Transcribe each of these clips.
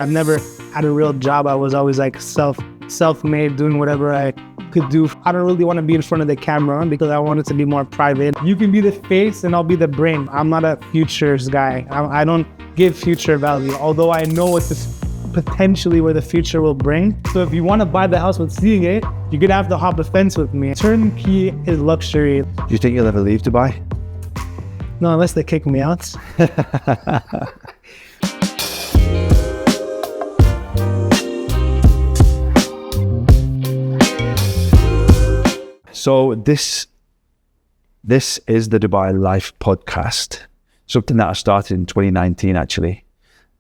I've never had a real job. I was always like self-made, doing whatever I could do. I don't really want to be in front of the camera because I want it to be more private. You can be the face and I'll be the brain. I'm not a futures guy. I don't give future value, although I know what this potentially where the future will bring. So if you want to buy the house with seeing it, you're gonna have to hop the fence with me. Turnkey is luxury. Do you think you'll ever leave Dubai? No, unless they kick me out. So this is the Dubai Life podcast, something that I started in 2019 actually,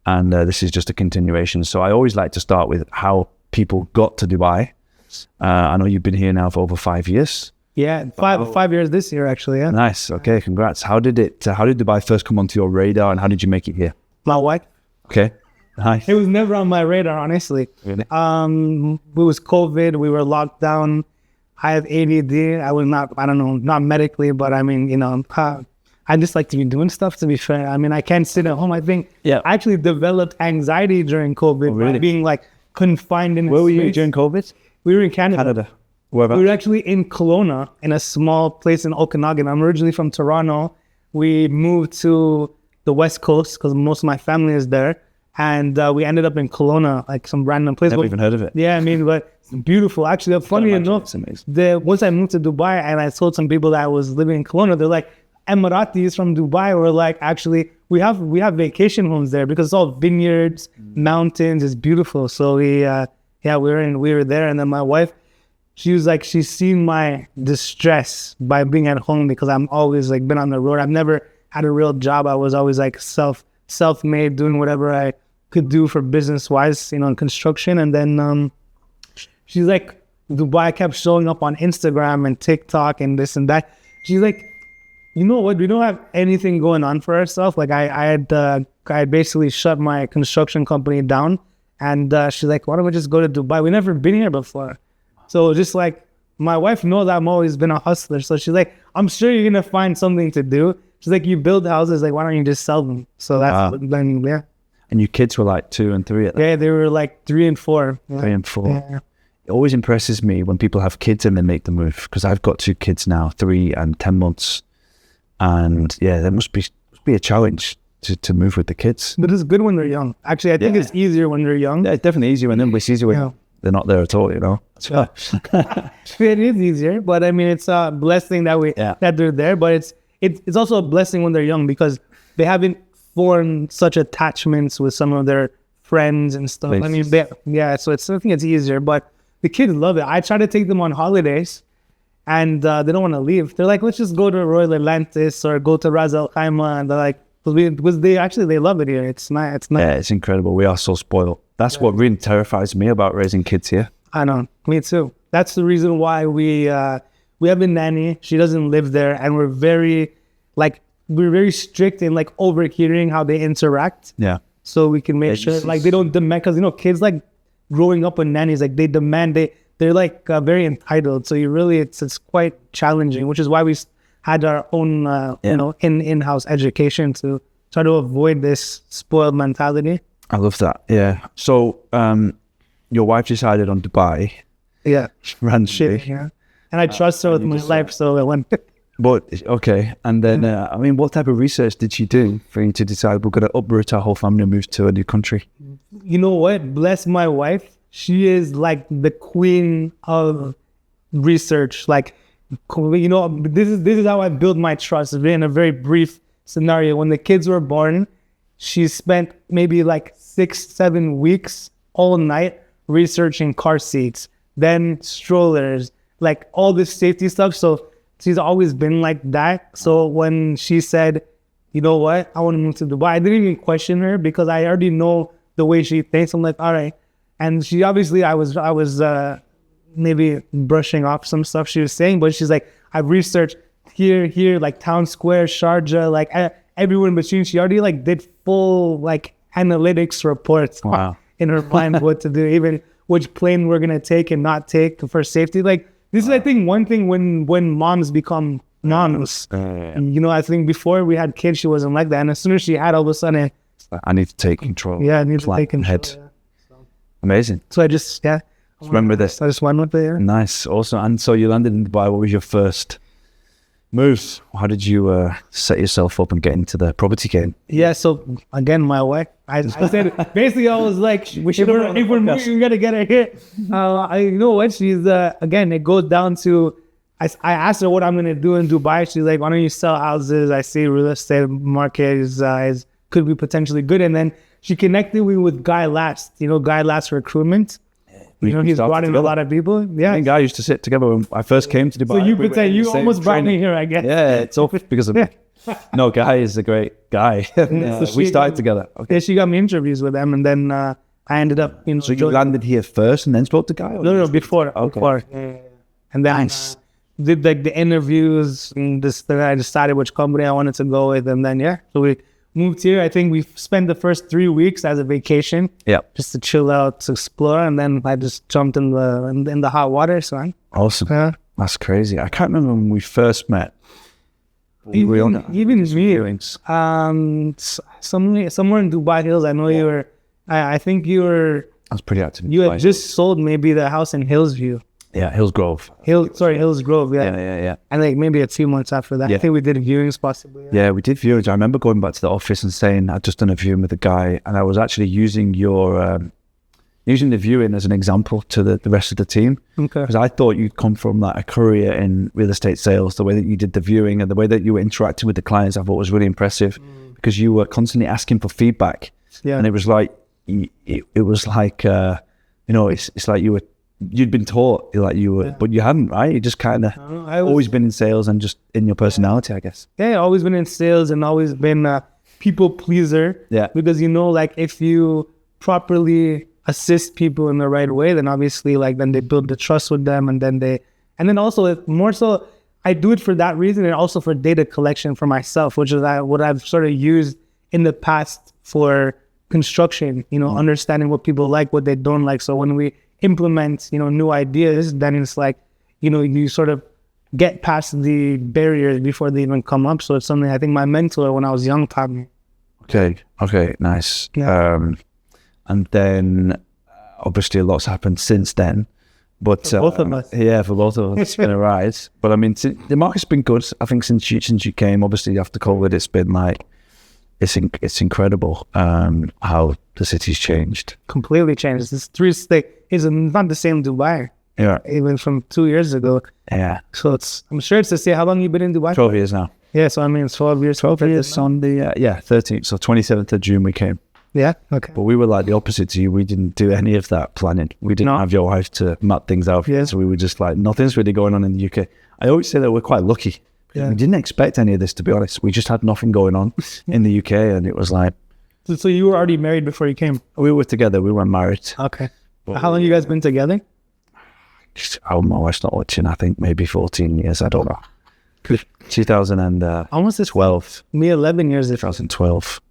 and this is just a continuation. So I always like to start with how people got to Dubai. I know you've been here now for over 5 years. Yeah, five years this year actually. Yeah. Nice. Okay, congrats. How did Dubai first come onto your radar, and how did you make it here? My wife. Okay. Nice. It was never on my radar, honestly. Really? It was COVID. We were locked down. I have ADD. I was not medically, but I mean, I just like to be doing stuff, to be fair. I mean, I can't sit at home. I think I actually developed anxiety during COVID by being like confined in a Where were you space. during COVID? We were in Canada. Where We were actually in Kelowna, in a small place in Okanagan. I'm originally from Toronto. We moved to the West Coast because most of my family is there. And we ended up in Kelowna, like some random place. Never even heard of it. Yeah, I mean, but it's beautiful. Actually, funny enough, once I moved to Dubai and I told some people that I was living in Kelowna, they're like, Emiratis from Dubai were like, actually, we have vacation homes there because it's all vineyards, mountains. It's beautiful. So we were there. And then my wife, she was like, she's seen my distress by being at home because I'm always like been on the road. I've never had a real job. I was always like self-made, doing whatever I could do for business-wise, in construction. And then she's like, Dubai kept showing up on Instagram and TikTok and this and that. She's like, you know what? We don't have anything going on for ourselves. Like I had basically shut my construction company down, and she's like, why don't we just go to Dubai? We've never been here before. So just like, my wife knows I've always been a hustler. So she's like, I'm sure you're going to find something to do. She's like, you build houses, like, why don't you just sell them? So that's then, yeah. And your kids were like 2 and 3 at that? Yeah, they were like 3 and 4. Yeah. 3 and 4. Yeah. It always impresses me when people have kids and they make the move, because I've got 2 kids now, 3 and 10 months. And yeah, there must be a challenge to move with the kids. But it's good when they're young. Actually, I think it's easier when they're young. Yeah, it's definitely easier when they're easier when they're not there at all, It is easier, but I mean, it's a blessing that they're there, but it's also a blessing when they're young because they haven't formed such attachments with some of their friends and stuff. I mean, so I think it's easier, but the kids love it. I try to take them on holidays and they don't want to leave. They're like, let's just go to Royal Atlantis or go to Ras Al Khaimah. And they're like, they love it here. It's nice. Yeah, it's incredible. We are so spoiled. That's what really terrifies me about raising kids here. I know, me too. That's the reason why we have a nanny. She doesn't live there, and we're very strict in like overhearing how they interact. Yeah. So we can make sure like they don't demand, because kids like growing up with nannies, like they demand, they're like very entitled. So it's quite challenging, which is why we had our own in-house education to try to avoid this spoiled mentality. I love that. Yeah. So your wife decided on Dubai. Yeah. Randomly. Yeah. And I trust her with my life, so I went. But okay, and then I mean, what type of research did she do for you to decide we're going to uproot our whole family and move to a new country? You know what? Bless my wife. She is like the queen of research. Like, this is how I build my trust. In a very brief scenario, when the kids were born, she spent maybe like 6-7 weeks all night researching car seats, then strollers, like all this safety stuff. So she's always been like that. So when she said, you know what, I want to move to Dubai, I didn't even question her because I already know the way she thinks. I'm like, all right. And she obviously, I was maybe brushing off some stuff she was saying, but she's like, I've researched here, like Town Square, Sharjah, like everywhere in between. She already like did full like analytics reports in her mind what to do, even which plane we're going to take and not take for safety. Like, this is, I think, one thing when moms become moms. I think before we had kids, she wasn't like that. And as soon as she had, all of a sudden, I need to take control. Yeah, I need to take control. Head. Yeah. Amazing. So I just Remember this. I just went with it. Yeah. Nice, awesome. And so you landed in Dubai. What was your first move? How did you set yourself up and get into the property game? Yeah, so again, my wife, I said, basically I was like, if we're moving, we gotta get her here. You know what, she's, again, it goes down to, I asked her what I'm gonna do in Dubai. She's like, why don't you sell houses? I see real estate market is could be potentially good. And then she connected me with Guy Last, Guy Last Recruitment. He's brought in a lot of people. Yeah. I think I used to sit together when I first came to Dubai. So you could say you almost brought me here, I guess. Yeah, it's all because of no, Guy is a great guy. So we started together. Okay. Yeah, she got me interviews with them, and then I ended up, So you landed here first and then spoke to Guy? No, before. Okay. Before. And then did like the interviews, and then I decided which company I wanted to go with, and then so we moved here. I think we spent the first 3 weeks as a vacation, just to chill out, to explore, and then I just jumped in the hot water. So awesome. Yeah. That's crazy. I can't remember when we first met. Even me, somewhere in Dubai Hills. I know you were. I think you were. I was pretty active. You had just sold maybe the house in Hillsview. Yeah, Hillsgrove. Hillsgrove. Yeah. And like maybe a few months after that, I think we did viewings possibly. Yeah, we did viewings. I remember going back to the office and saying I'd just done a viewing with a guy, and I was actually using using the viewing as an example to the rest of the team. Okay. Because I thought you'd come from like a career in real estate sales. The way that you did the viewing and the way that you were interacting with the clients, I thought was really impressive because you were constantly asking for feedback. Yeah. And it was like it was like it's like you'd been taught but you hadn't, right? You just kind of always been in sales and just in your personality, I guess. Yeah, always been in sales and always been a people pleaser. Yeah. Because like if you properly assist people in the right way, then obviously then they build the trust with them, and then also more so I do it for that reason, and also for data collection for myself, which is what I've sort of used in the past for construction, understanding what people like, what they don't like. So when we implement, new ideas, then it's like, you sort of get past the barriers before they even come up. So it's something I think my mentor when I was young taught me. Okay, nice. Yeah. And then obviously a lot's happened since then. But for both of us. Yeah, for both of us, it's been a rise. But I mean, the market's been good. I think since you came, obviously after COVID, it's been like, it's incredible how the city's changed. Completely changed. This is not the same Dubai. Yeah. Even from 2 years ago. Yeah. So I'm sure it's to say, how long you been in Dubai? 12 years now. Yeah, so I mean, it's 12 years. 12 years on the 13th. So 27th of June we came. Yeah. Okay. But we were like the opposite to you. We didn't do any of that planning. We didn't have your wife to map things out. Yeah. So we were just like, nothing's really going on in the UK. I always say that we're quite lucky. Yeah. We didn't expect any of this, to be honest. We just had nothing going on in the UK, and it was like. So you were already married before you came? We were together. We weren't married. Okay. But how long you guys been together? My wife's not watching. I think maybe 14 years. I don't know. 2012. Almost 12. Me 11 years. 2012.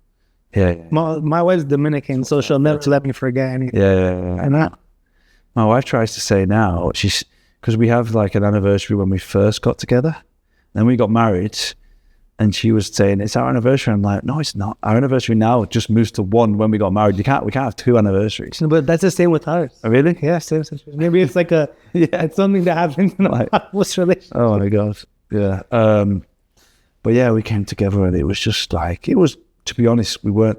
Yeah. My wife's Dominican, so she'll never let me forget anything. Yeah. And that. My wife tries to say now, because we have like an anniversary when we first got together, then we got married, and she was saying it's our anniversary. I'm like, no, it's not. Our anniversary now just moves to one when we got married. We can't have two anniversaries. But that's the same with ours. Oh, really? Yeah, same situation. Maybe it's like it's something that happens in a couple relationship. Oh my God. Yeah. But yeah, we came together, and it was just like, to be honest, we weren't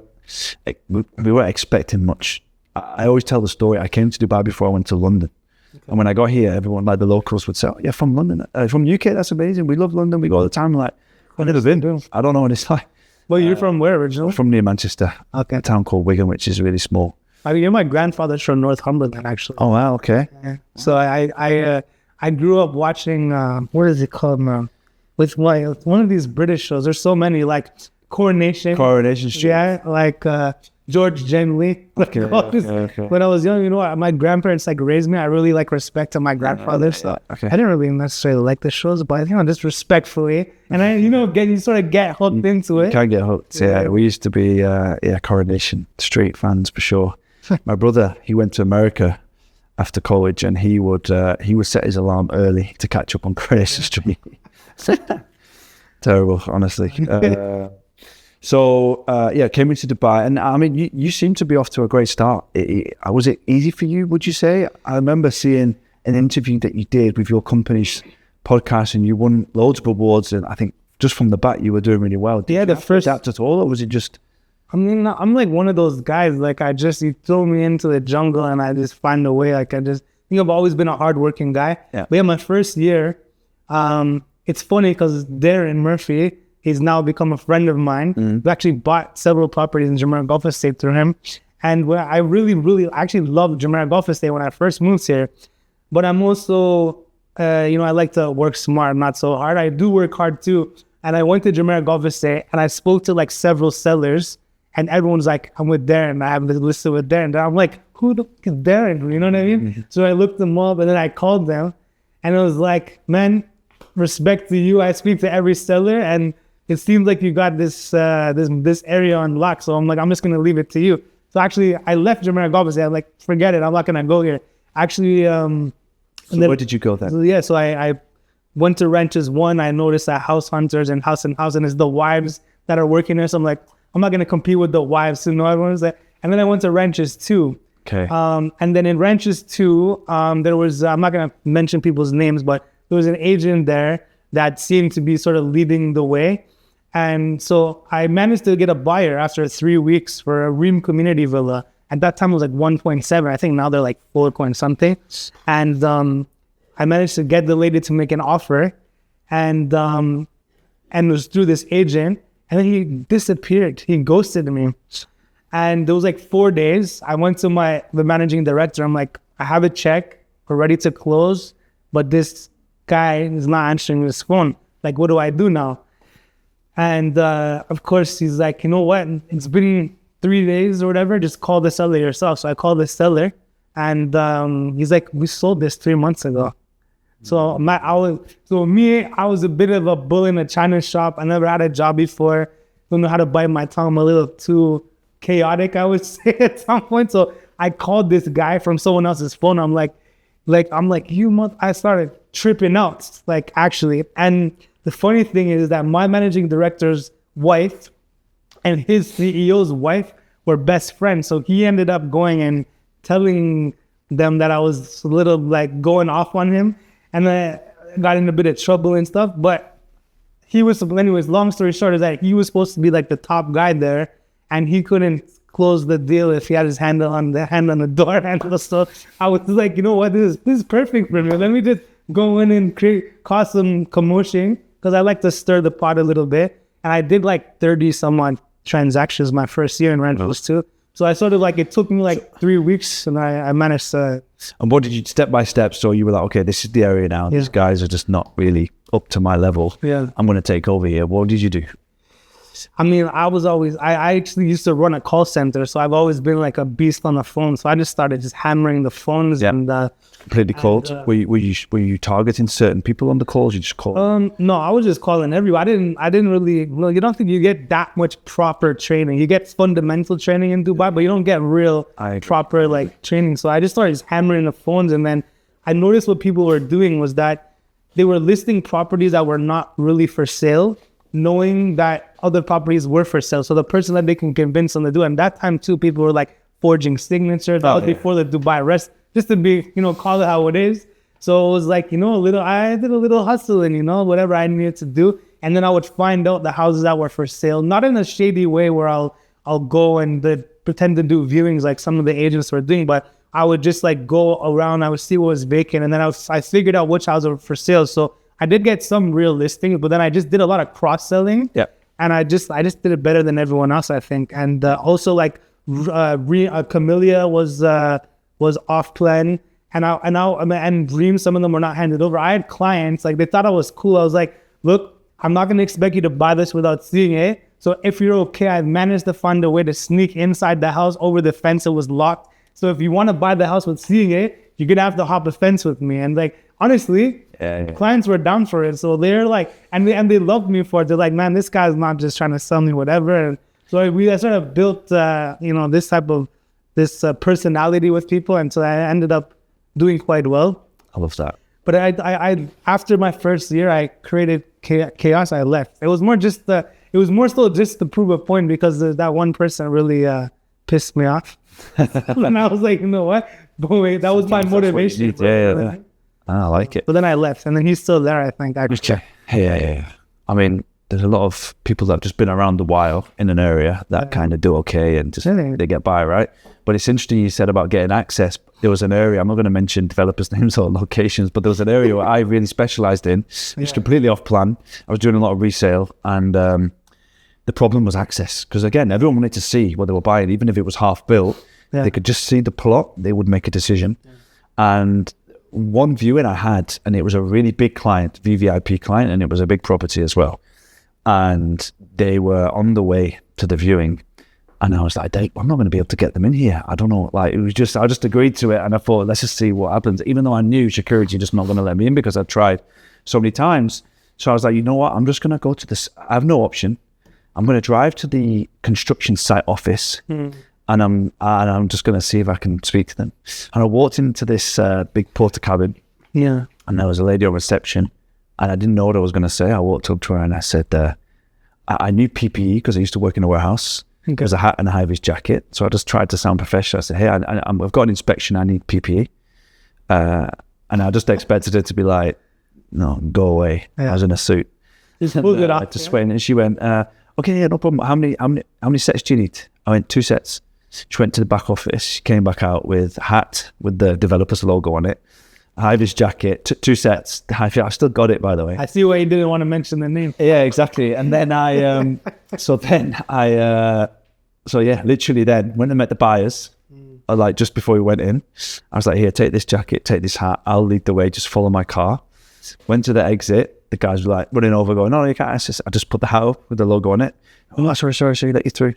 expecting much. I always tell the story. I came to Dubai before I went to London. Okay. And when I got here, everyone, like the locals, would say, oh, yeah, from London, from UK, that's amazing. We love London. We go all the time. I'm like, I've never been. I don't know what it's like. Well, you're from where originally? From near Manchester. Okay. A town called Wigan, which is really small. I mean, my grandfather's from Northumberland, actually. Oh, wow, okay. Yeah. So I grew up watching, what is it called now? With one of these British shows. There's so many, like Coronation Street. Yeah, like George Genley. Okay. When I was young, my grandparents raised me. I really respect to my grandfather. So I didn't really necessarily like the shows, but just respectfully. And you sort of get hooked into it. You can get hooked. Yeah, we used to be Coronation Street fans for sure. My brother, he went to America after college, and he would set his alarm early to catch up on Coronation Street. Terrible, honestly. So came into Dubai, and I mean, you seem to be off to a great start. Was it easy for you, would you say? I remember seeing an interview that you did with your company's podcast, and you won loads of awards, and I think just from the bat you were doing really well. Did the first adapt at all, or was it just? I mean, I'm like one of those guys. Like you throw me into the jungle, and I just find a way. Like I think I've always been a hardworking guy. Yeah. But my first year, it's funny because Darren Murphy, he's now become a friend of mine. We actually bought several properties in Jumeirah Golf Estate through him. And where I really actually loved Jumeirah Golf Estate when I first moved here. But I'm also, I like to work smart, not so hard. I do work hard too. And I went to Jumeirah Golf Estate and I spoke to like several sellers, and everyone's like, I'm with Darren. I have this listed with Darren. And I'm like, who the fuck is Darren? You know what I mean? So I looked them up and then I called them, and it was like, man, respect to you. I speak to every seller, and it seems like you got this area on lock. So I'm like, I'm just gonna leave it to you. So actually, I left Jumeirah Golf Estate. I'm like, forget it. I'm not gonna go here. Actually, where did you go then? So I went to Ranches 1. I noticed that House Hunters and House and House, and it's the wives that are working there. So I'm like, I'm not gonna compete with the wives. You know, everyone's like. And then I went to Ranches 2. Okay. And then in Ranches 2, there was, I'm not gonna mention people's names, but there was an agent there that seemed to be sort of leading the way. And so I managed to get a buyer after 3 weeks for a Reem community villa. At that time it was like 1.7. I think now they're like 4 point something. And I managed to get the lady to make an offer, and it was through this agent. And then he disappeared. He ghosted me. And there was like 4 days. I went to the managing director. I'm like, I have a check. We're ready to close, but this guy is not answering his phone. Like, what do I do now? And of course, he's like, you know what? It's been 3 days or whatever. Just call the seller yourself. So I called the seller, and he's like, we sold this 3 months ago. So I was a bit of a bull in a china shop. I never had a job before. Don't know how to bite my tongue. I'm a little too chaotic, I would say, at some point. So I called this guy from someone else's phone. I'm like, I started tripping out, like, actually. And the funny thing is that my managing director's wife and his CEO's wife were best friends. So he ended up going and telling them that I was a little like going off on him, and I got in a bit of trouble and stuff. But anyways, long story short is that he was supposed to be like the top guy there, and he couldn't close the deal if he had his hand on the door handle. So I was like, you know what, this is perfect for me. Let me just go in and cause some commotion, because I like to stir the pot a little bit. And I did like 30 some odd transactions my first year in rentals too. So I sort of like, it took me like 3 weeks, and I managed to. And what did you, step by step, so you were like, okay, this is the area now. These guys are just not really up to my level. Yeah. I'm going to take over here. What did you do? I mean, I actually used to run a call center, so I've always been like a beast on the phone. So I just started just hammering the phones. Yeah. And completely cold. Were you targeting certain people on the calls? You just called? No, I was just calling everyone. I didn't really. Well, you don't think you get that much proper training. You get fundamental training in Dubai, but you don't get real proper like training. So I just started just hammering the phones, and then I noticed what people were doing was that they were listing properties that were not really for sale, knowing that other properties were for sale. So the person that they can convince them to do. And that time too, people were like forging signatures before the Dubai arrest, just to be, call it how it is. So it was like, I did a little hustling, whatever I needed to do. And then I would find out the houses that were for sale, not in a shady way where I'll go and pretend to do viewings like some of the agents were doing, but I would just like go around, I would see what was vacant, and then I figured out which houses were for sale. So I did get some real listings, but then I just did a lot of cross-selling. Yeah. And I just did it better than everyone else, I think. And also like Camellia was off plan, and Dream, some of them were not handed over. I had clients, like, they thought I was cool. I was like, look, I'm not gonna expect you to buy this without seeing it. So if you're okay, I managed to find a way to sneak inside the house over the fence. It was locked. So if you want to buy the house with seeing it, you're gonna have to hop a fence with me. And like, honestly, clients were down for it. So they're like, and they loved me for it. They're like, man, this guy's not just trying to sell me whatever. And so I sort of built, this type of personality with people. And so I ended up doing quite well. I love that. But I after my first year, I created chaos. I left. It was more just it was more so just to prove a point because that one person really pissed me off. And I was like, you know what? Boy, that was my motivation. Yeah. I like it. But then I left, and then he's still there, I think. Actually. Yeah. I mean, there's a lot of people that have just been around a while in an area that kind of do okay and just they get by, right? But it's interesting you said about getting access. There was an area, I'm not going to mention developers' names or locations, but there was an area where I really specialized in. It's completely off plan. I was doing a lot of resale, and the problem was access. Because again, everyone wanted to see what they were buying, even if it was half built. They could just see the plot, they would make a decision. And one viewing I had, and it was a really big client, VVIP client, and it was a big property as well. And they were on the way to the viewing, and I was like, I'm not going to be able to get them in here. I don't know. Like, it was just, I just agreed to it, and I thought, let's just see what happens. Even though I knew security just not going to let me in because I tried so many times. So I was like, you know what? I'm just going to go to this. I have no option. I'm going to drive to the construction site office, and I'm just going to see if I can speak to them. And I walked into this big porter cabin, and there was a lady on reception. And I didn't know what I was going to say. I walked up to her and I said, I knew PPE because I used to work in a warehouse. There was a hat and a high-vis jacket. So I just tried to sound professional. I said, hey, I've got an inspection. I need PPE. And I just expected her to be like, no, go away. I was in a suit. Just pulled it off. I just went, and she went, okay, yeah, no problem. How many sets do you need? I went, 2 sets. She went to the back office. She came back out with a hat with the developer's logo on it. High-vis jacket, 2 sets. I still got it, by the way. I see why you didn't want to mention the name. Yeah, exactly. And then literally then when I met the buyers, like just before we went in, I was like, here, take this jacket, take this hat. I'll lead the way. Just follow my car. Went to the exit. The guys were like running over, going, no, you can't access. I just put the hat up with the logo on it. Oh, sorry, let you through.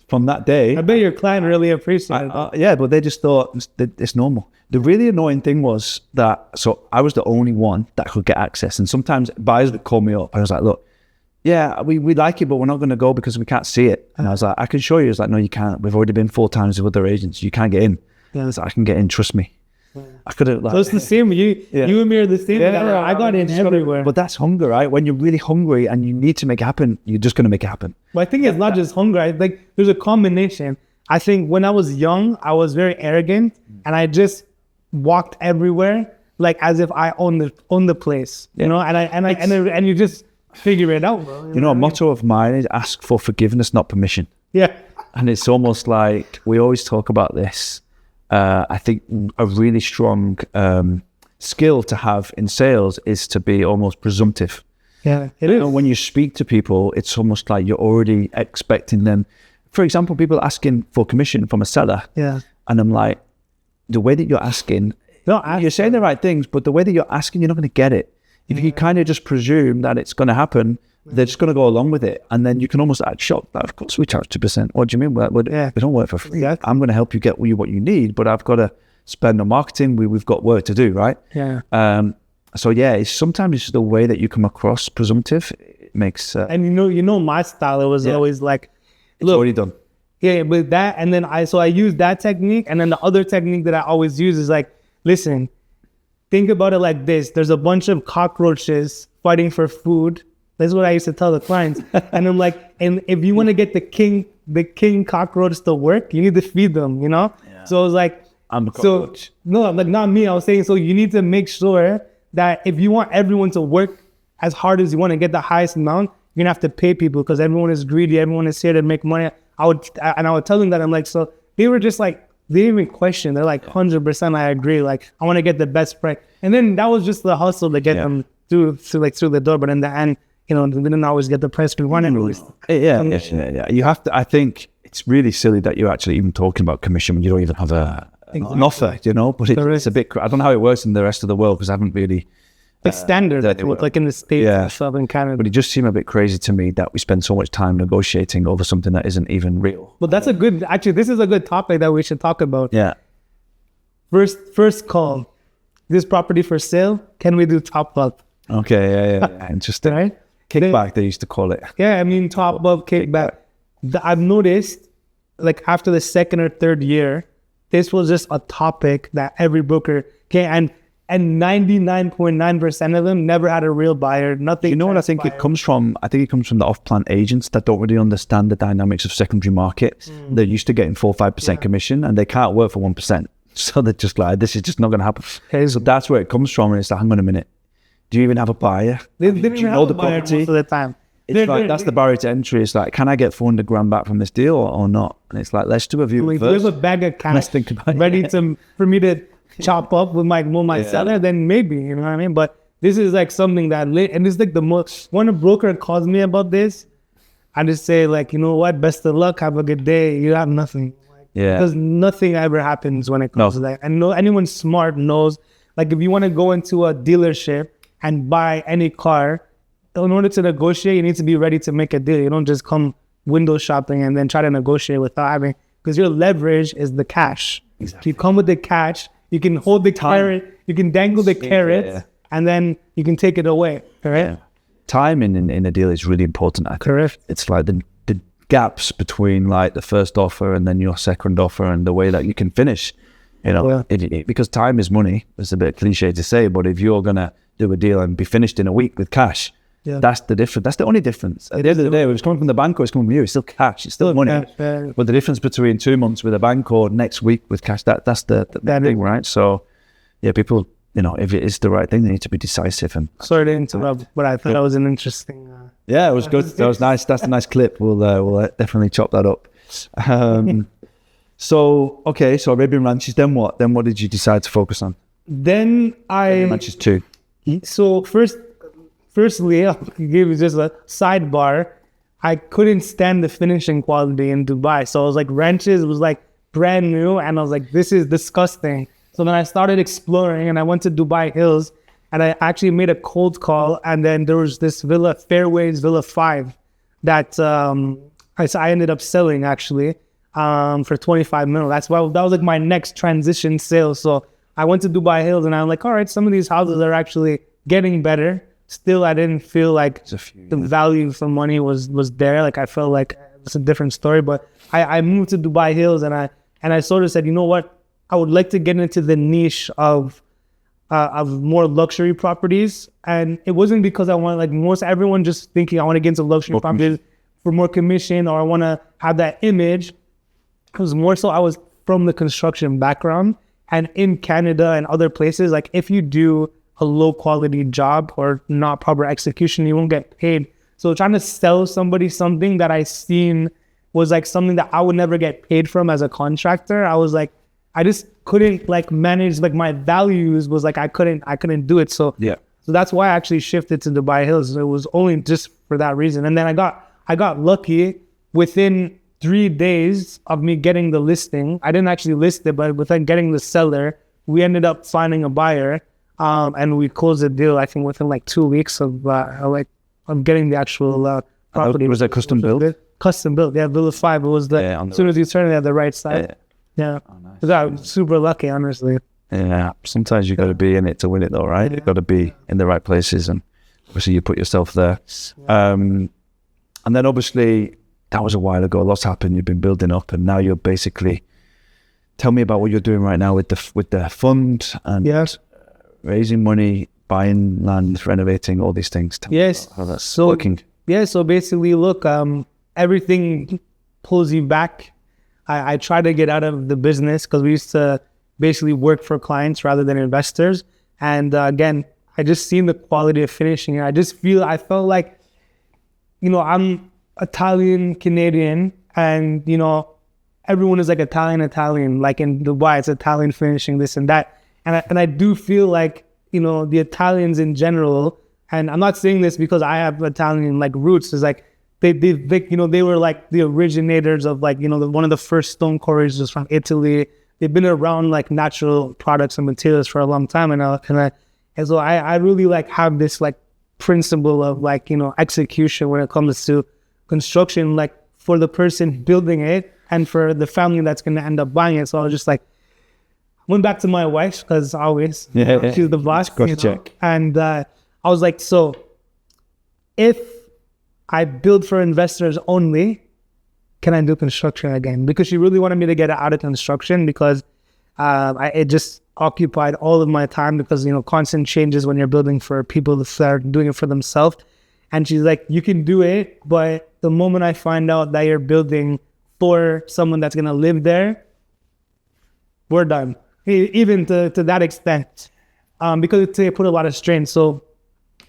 From that day, I bet your client really appreciated it. Yeah, but they just thought it's normal. The really annoying thing was that, so I was the only one that could get access. And sometimes buyers would call me up. I was like, look, yeah, we like it, but we're not going to go because we can't see it. And I was like, I can show you. He was like, no, you can't. We've already been 4 times with other agents. You can't get in. I was like, I can get in, trust me. I could have, like, so it's the same. You and me are the same. I got in everywhere. But that's hunger, right? When you're really hungry and you need to make it happen, you're just going to make it happen. But I think it's not just hunger. I think there's a combination. I think when I was young, I was very arrogant, and I just walked everywhere like as if I own the place, you know. And you just figure it out, bro. You know, a motto of mine is ask for forgiveness, not permission. Yeah. And it's almost like we always talk about this. I think a really strong skill to have in sales is to be almost presumptive. Yeah, it is. When you speak to people, it's almost like you're already expecting them. For example, people asking for commission from a seller. Yeah. And I'm like, the way that you're asking, you're saying the right things, but the way that you're asking, you're not going to get it. If you kind of just presume that it's going to happen, they're just going to go along with it. And then you can almost act shocked. Like, of course we charge 2%. What do you mean? We don't work for free. Yeah. I'm going to help you get what you need, but I've got to spend on marketing. We've got work to do, right? Yeah. So yeah, sometimes it's the way that you come across presumptive. It makes... and you know my style, it was always like... It's already done. Yeah, but that, and then I use that technique, and then the other technique that I always use is like, listen, think about it like this. There's a bunch of cockroaches fighting for food. That's what I used to tell the clients. And I'm like, and if you want to get the king cockroach to work, you need to feed them, you know? Yeah. So I was like, I'm a cockroach. No, like not me. I was saying, so you need to make sure that if you want everyone to work as hard as you want to get the highest amount, you're gonna have to pay people because everyone is greedy. Everyone is here to make money. I would tell them that. I'm like, so they were just like, they didn't even question. They're like, 100% I agree. Like, I want to get the best price. And then that was just the hustle to get them through the door. But in the end, you know, they didn't always get the price we wanted. Yeah. You have to, I think it's really silly that you're actually even talking about commission when you don't even have an offer, you know, but it's a bit, I don't know how it works in the rest of the world because I haven't really... It's standard, like in the States and stuff in Canada. But it just seemed a bit crazy to me that we spend so much time negotiating over something that isn't even real. But that's this is a good topic that we should talk about. Yeah. First call, this property for sale, can we do top up? Okay, yeah. Interesting. Right? Kickback, they used to call it. Yeah, I mean, top up, kickback. I've noticed, like after the second or third year, this was just a topic that every broker can, and and 99.9% of them never had a real buyer. Nothing. You know what I think it comes from? I think it comes from the off-plan agents that don't really understand the dynamics of secondary market. They're used to getting 4 or 5% commission, and they can't work for 1%. So they're just like, this is just not going to happen. Okay, so that's where it comes from. And it's like, hang on a minute, do you even have a buyer? They didn't even have a buyer most of the time. It's like, that's the barrier to entry. It's like, can I get 400 grand back from this deal or not? And it's like, let's do a view first. If you have a bag of cash ready for me to chop up with my seller, then maybe, you know what I mean? But this is like something that, and it's like the most, when a broker calls me about this, I just say like, you know what, best of luck, have a good day. You have nothing. Because nothing ever happens when it comes to that. And no, anyone smart knows, like if you want to go into a dealership and buy any car, in order to negotiate, you need to be ready to make a deal. You don't just come window shopping and then try to negotiate without having, because your leverage is the cash. Exactly. You come with the cash, you can hold the carrot, you can dangle the carrot, and then you can take it away. Correct? Yeah. Time in a deal is really important. Correct. It's like the gaps between like the first offer and then your second offer and the way that you can finish, you know, because time is money. It's a bit cliche to say, but if you're going to do a deal and be finished in a week with cash, that's the difference. That's the only difference. At the end of the day, if it's coming from the bank or it's coming from you, it's still cash. It's still money. But the difference between 2 months with a bank or next week with cash, that's the thing, right? So yeah, people, you know, if it is the right thing, they need to be decisive. And sorry to interrupt, but I thought that was an interesting. Yeah, it was good. That was nice. That's a nice clip. We'll definitely chop that up. So Arabian Ranches. Then what? Then what did you decide to focus on? Then Arabian Ranches 2. So firstly, I'll give you just a sidebar. I couldn't stand the finishing quality in Dubai. So I was like, ranches was like brand new, and I was like, this is disgusting. So then I started exploring, and I went to Dubai Hills, and I actually made a cold call. And then there was this villa, Fairways Villa 5, that I ended up selling actually for 25 mil. That was like my next transition sale. So I went to Dubai Hills, and I'm like, all right, some of these houses are actually getting better. Still, I didn't feel like the value for money was there. Like I felt like it's a different story. But I moved to Dubai Hills, and I sort of said, you know what? I would like to get into the niche of more luxury properties. And it wasn't because I wanted, like most everyone just thinking I want to get into luxury properties for more commission, or I want to have that image. It was more so I was from the construction background, and in Canada and other places, like if you do a low quality job or not proper execution, you won't get paid. So trying to sell somebody something that I seen was like something that I would never get paid from as a contractor, I was like, I just couldn't like manage, like my values was like I couldn't do it. So so that's why I actually shifted to Dubai Hills. It was only just for that reason. And then I got lucky. Within 3 days of me getting the listing, I didn't actually list it, but within getting the seller, we ended up finding a buyer, and we closed the deal. I think within like 2 weeks of getting the actual property. Was it custom built? Custom built, yeah. Villa 5. It was as soon as you turn it at the right side. Yeah. Oh, nice. I was super lucky, honestly. Yeah. Sometimes you got to be in it to win it, though, right? You got to be in the right places, and obviously you put yourself there. And then obviously that was a while ago. Lots happened. You've been building up, and now you're basically. Tell me about what you're doing right now with the fund and raising money, buying land, renovating, all these things. Tell me about how that's working. Yeah. So basically, look, everything pulls you back. I try to get out of the business because we used to basically work for clients rather than investors. And again, I just seen the quality of finishing. I felt like, you know, I'm Italian, Canadian, and, you know, everyone is like Italian, like in Dubai, it's Italian finishing, this and that. And I do feel like, you know, the Italians in general, and I'm not saying this because I have Italian like roots, is like, They you know, they were like the originators of like, you know, one of the first stone quarries was from Italy. They've been around like natural products and materials for a long time. And so I really like have this like principle of like, you know, execution when it comes to construction, like for the person building it and for the family that's going to end up buying it. So I was just like, went back to my wife because always she's the boss. And I was like, so if I build for investors only, can I do construction again? Because she really wanted me to get out of construction because It just occupied all of my time because, constant changes when you're building for people that are doing it for themselves. And she's like, you can do it, but the moment I find out that you're building for someone that's going to live there, we're done. Even to that extent, because it put a lot of strain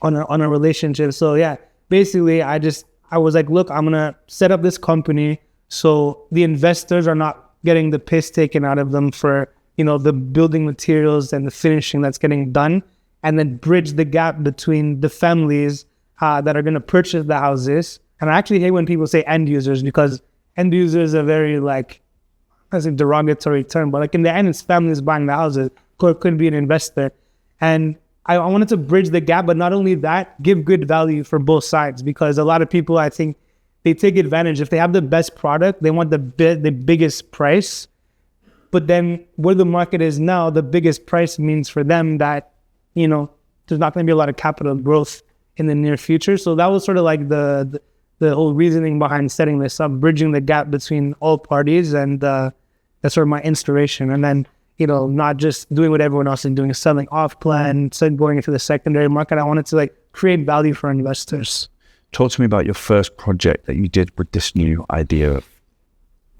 on a relationship. So yeah, basically I was like, look, I'm going to set up this company so the investors are not getting the piss taken out of them for, the building materials and the finishing that's getting done, and then bridge the gap between the families that are going to purchase the houses. And I actually hate when people say end users, because end users are very that's a derogatory term, but in the end, it's families buying the houses. Could be an investor. And I wanted to bridge the gap, but not only that, give good value for both sides, because a lot of people, I think, they take advantage. If they have the best product, they want the biggest price. But then where the market is now, the biggest price means for them that, there's not going to be a lot of capital growth in the near future. So that was sort of the whole reasoning behind setting this up, bridging the gap between all parties. And that's sort of my inspiration. And then, not just doing what everyone else is doing, selling off plan, going into the secondary market. I wanted to create value for investors. Talk to me about your first project that you did with this new idea of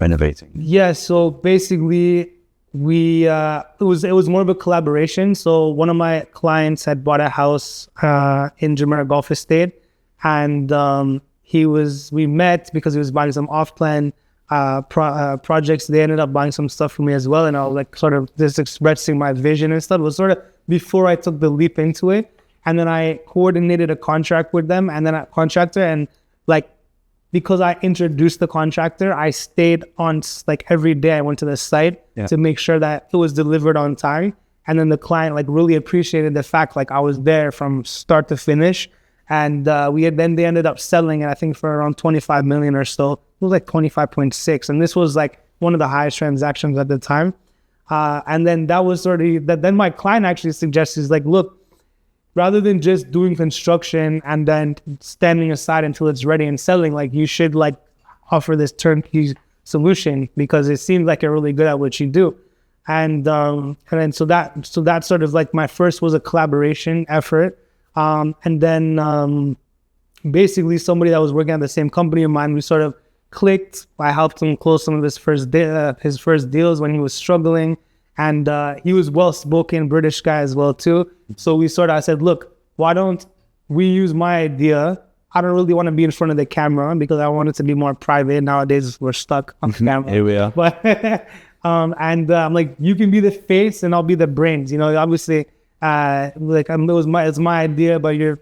renovating. Yeah, so basically it was more of a collaboration. So one of my clients had bought a house in Jumeirah Golf Estate, and we met because he was buying some off-plan projects. They ended up buying some stuff from me as well, and I was sort of just expressing my vision and stuff. It was sort of before I took the leap into it. And then I coordinated a contract with them, and then a contractor, and because I introduced the contractor, I stayed on every day. I went to the site to make sure that it was delivered on time. And then the client really appreciated the fact I was there from start to finish. And they ended up selling it, I think, for around 25 million or so. It was 25.6, and this was one of the highest transactions at the time. And then that was then my client actually suggested, look, rather than just doing construction and then standing aside until it's ready and selling, you should offer this turnkey solution, because it seems like you're really good at what you do. And then so that sort of my first was a collaboration effort. And then basically somebody that was working at the same company of mine, we sort of clicked. I helped him close some of his first deals when he was struggling. And he was well-spoken, British guy as well too. So I said, look, why don't we use my idea? I don't really want to be in front of the camera because I want it to be more private. Nowadays, we're stuck on camera. Here we are. But I'm like, you can be the face and I'll be the brains. Obviously, it's my idea, but you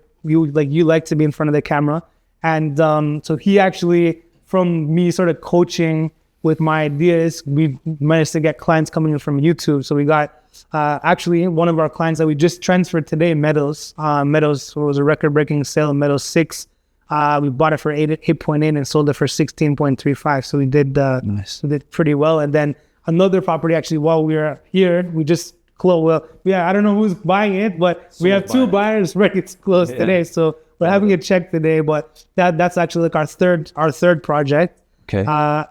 like to be in front of the camera. And so he actually, from me sort of coaching with my ideas, we managed to get clients coming in from YouTube. So we got actually one of our clients that we just transferred today, Meadows. Meadows was a record-breaking sale, Meadows 6. We bought it for 8.8 and sold it for 16.35. So we did nice. We did pretty well. And then another property, actually, while we were here, we just closed. Well, yeah, I don't know who's buying it, but we have two buyers ready to close today. So we're having a check today, but that's actually our third project. Okay.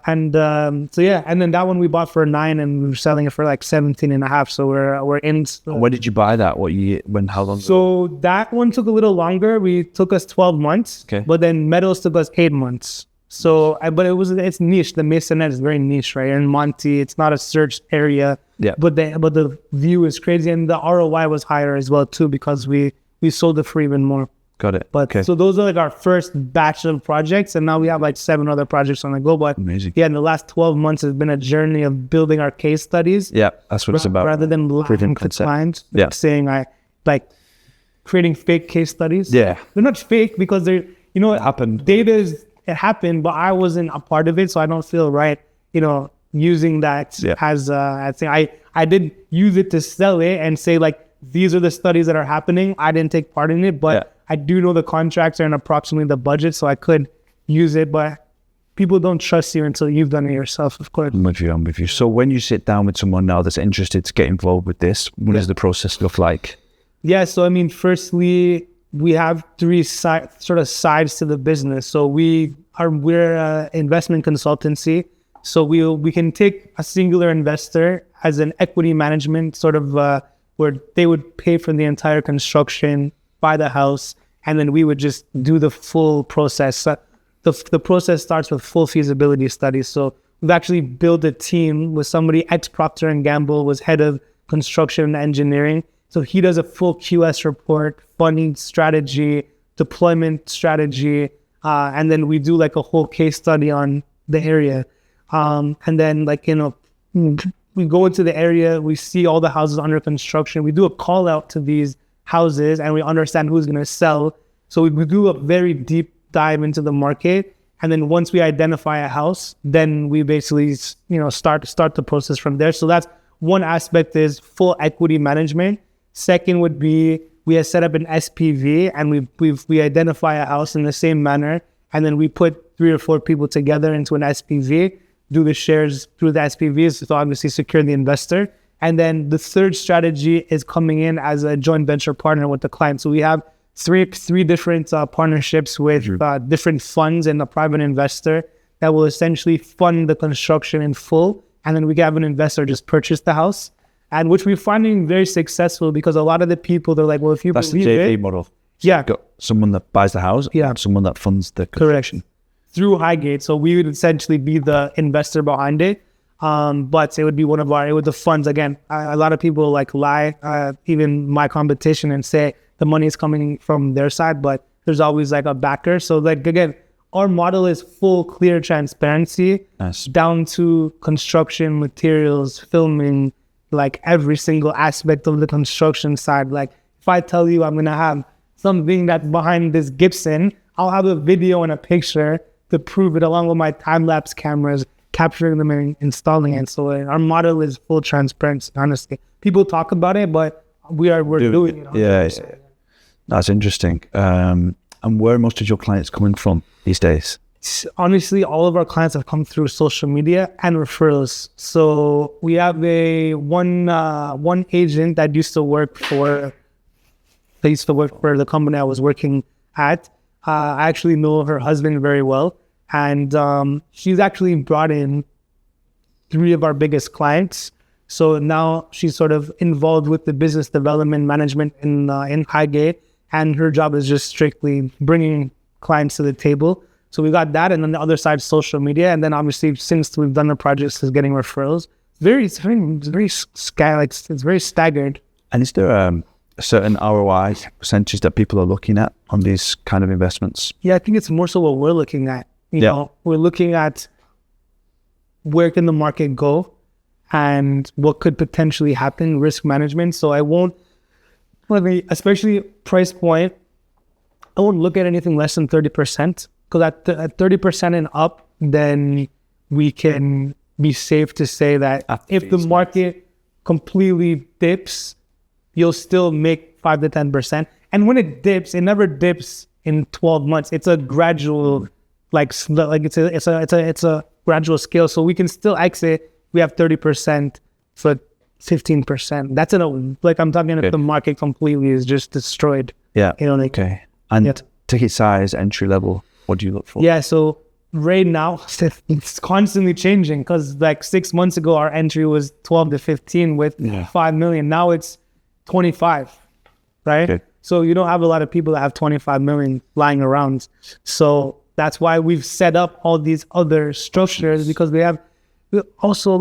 And then that one we bought for 9 and we were selling it for 17.5. So we're in. When did you buy that? What year? How long? So that one took a little longer. Took us 12 months. Okay. But then Meadows took us 8 months. So, it's niche. The Masonette is very niche, right? And Monty, it's not a searched area. Yeah. But the view is crazy, and the ROI was higher as well too, because we sold it for even more. Got it. But so those are our first batch of projects, and now we have 7 other projects on the go. But amazing. Yeah, in the last 12 months has been a journey of building our case studies. Yeah, that's what it's about. Rather than lying to clients, saying creating fake case studies. Yeah, they're not fake because they're it happened. It happened, but I wasn't a part of it, so I don't feel right. Using that as a thing. I did use it to sell it and say these are the studies that are happening. I didn't take part in it, but I do know the contractor and approximately the budget, so I could use it. But people don't trust you until you've done it yourself, of course. I'm with you. So when you sit down with someone now that's interested to get involved with this, what does the process look like? Yeah, so firstly, we have 3 sides to the business. So we're an investment consultancy. So we can take a singular investor as an equity management sort of where they would pay for the entire construction, buy the house, and then we would just do the full process. The process starts with full feasibility studies. So we've actually built a team with somebody, ex-Procter & Gamble, was head of construction and engineering. So he does a full QS report, funding strategy, deployment strategy, and then we do like a whole case study on the area. And then we go into the area, we see all the houses under construction. We do a call out to these houses and we understand who's going to sell. So we do a very deep dive into the market. And then once we identify a house, then we basically, start the process from there. So that's one aspect, is full equity management. Second would be we have set up an SPV and we identify a house in the same manner. And then we put 3 or 4 people together into an SPV, do the shares through the SPVs to obviously secure the investor. And then the third strategy is coming in as a joint venture partner with the client. So we have three different partnerships with different funds and a private investor that will essentially fund the construction in full. And then we can have an investor just purchase the house, and which we're finding very successful because a lot of the people, they're like, well, if you that's believe the JV it, model. So yeah, you've got someone that buys the house, and someone that funds the construction. Correct. Through Highgate. So we would essentially be the investor behind it. But it would be the funds. Again, a lot of people lie, even my competition, and say the money is coming from their side, but there's always like a backer. So again, our model is full, clear transparency, nice, down to construction, materials, filming, like every single aspect of the construction side. Like if I tell you I'm going to have something that's behind this Gibson, I'll have a video and a picture to prove it, along with my time-lapse cameras, capturing them and installing it. So our model is full transparency, honestly. People talk about it, but we're doing it. Yeah. That's interesting. And where are most of your clients coming from these days? Honestly, all of our clients have come through social media and referrals. So we have one agent that used to work for the company I was working at. I actually know her husband very well. And she's actually brought in 3 of our biggest clients. So now she's sort of involved with the business development management in Highgate. And her job is just strictly bringing clients to the table. So we got that. And then the other side, social media. And then obviously, since we've done the projects, is getting referrals. It's very staggered. And is there a certain ROI percentage that people are looking at on these kind of investments? Yeah, I think it's more so what we're looking at. You know, we're looking at where can the market go and what could potentially happen, risk management. So especially price point, I won't look at anything less than 30%, because at 30% and up, then we can be safe to say that if the market completely dips, you'll still make 5 to 10%. And when it dips, it never dips in 12 months. It's a gradual, it's a gradual scale. So we can still exit. We have 30% for 15%. That's I'm talking if the market completely is just destroyed. Yeah. Okay. And ticket size, entry level, what do you look for? Yeah. So right now it's constantly changing, because 6 months ago our entry was 12 to 15 with 5 million. Now it's 25, right? Okay. So you don't have a lot of people that have 25 million lying around. So that's why we've set up all these other structures, because we also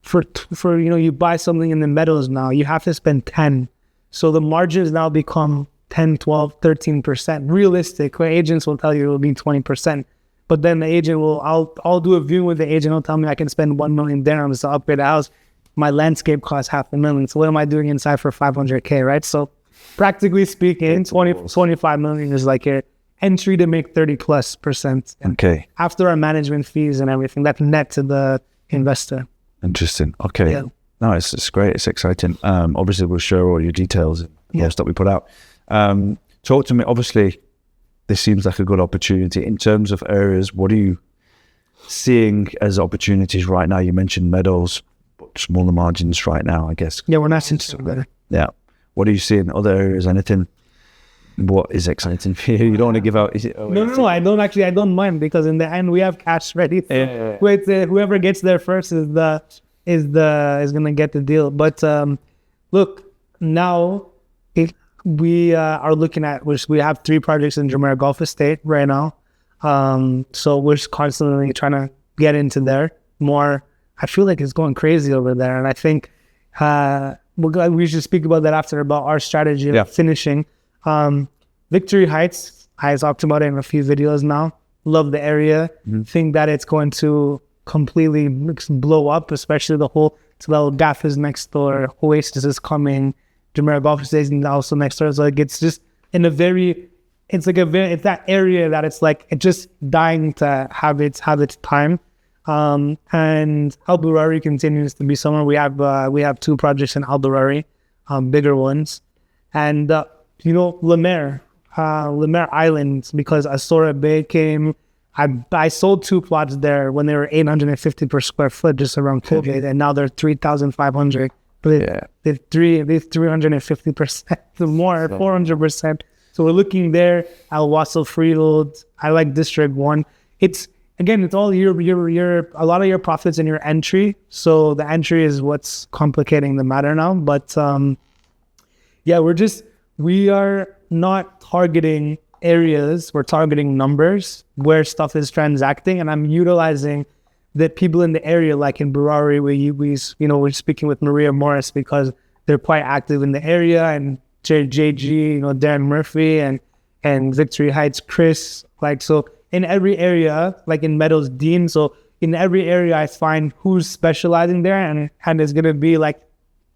for you buy something in the metals now, you have to spend 10. So the margins now become 10, 12, 13%. Realistic, where agents will tell you it will be 20%. But then the agent I'll do a viewing with the agent, he'll tell me I can spend 1 million dirhams to upgrade the house. My landscape costs $500,000. So what am I doing inside for 500K, right? So practically speaking, 25 million is like your entry to make 30+%. Okay. After our management fees and everything, that's net to the investor. Interesting. Okay. Yeah. No, it's great. It's exciting. Obviously, we'll share all your details in the post that we put out. Talk to me. Obviously, this seems like a good opportunity. In terms of areas, what are you seeing as opportunities right now? You mentioned metals, but smaller margins right now, I guess. Yeah, we're not interested in that. Yeah. What do you see in other areas? Anything? What is exciting for you? You don't want to give out. Is it? No. I don't mind, because in the end we have cash ready. So with whoever gets there first is the is gonna get the deal. But look, now we are looking at, which we have 3 projects in Jumeirah Gulf Estate right now. So we're just constantly trying to get into there more. I feel like it's going crazy over there, and I think we should speak about that after, about our strategy of finishing. Victory Heights, I talked about it in a few videos now. Love the area. Think that it's going to completely blow up, especially the whole Tilal Gaf is next door, Oasis is coming, Jumeirah Gulf Estate is also next door. So like it's just in a very, it's that area that it's like it's just dying to have its time. And Al Burari continues to be somewhere. We have 2 projects in Al Burari, bigger ones, and Lemaire Island, because Asora Bay came. I sold 2 plots there when they were 850 per square foot just around COVID, and now they're 3,500. But they're 350% more, 400%. So we're looking there. Al Wasl Freehold. I like District 1. It's all a lot of your profits in your entry. So the entry is what's complicating the matter now. But we are not targeting areas, we're targeting numbers where stuff is transacting, and I'm utilizing the people in the area, like in Burari, we're speaking with Maria Morris because they're quite active in the area, and JG, Darren Murphy, and Victory Heights Chris, so in every area, like in Meadows Dean, so in every area I find who's specializing there, and it's gonna be like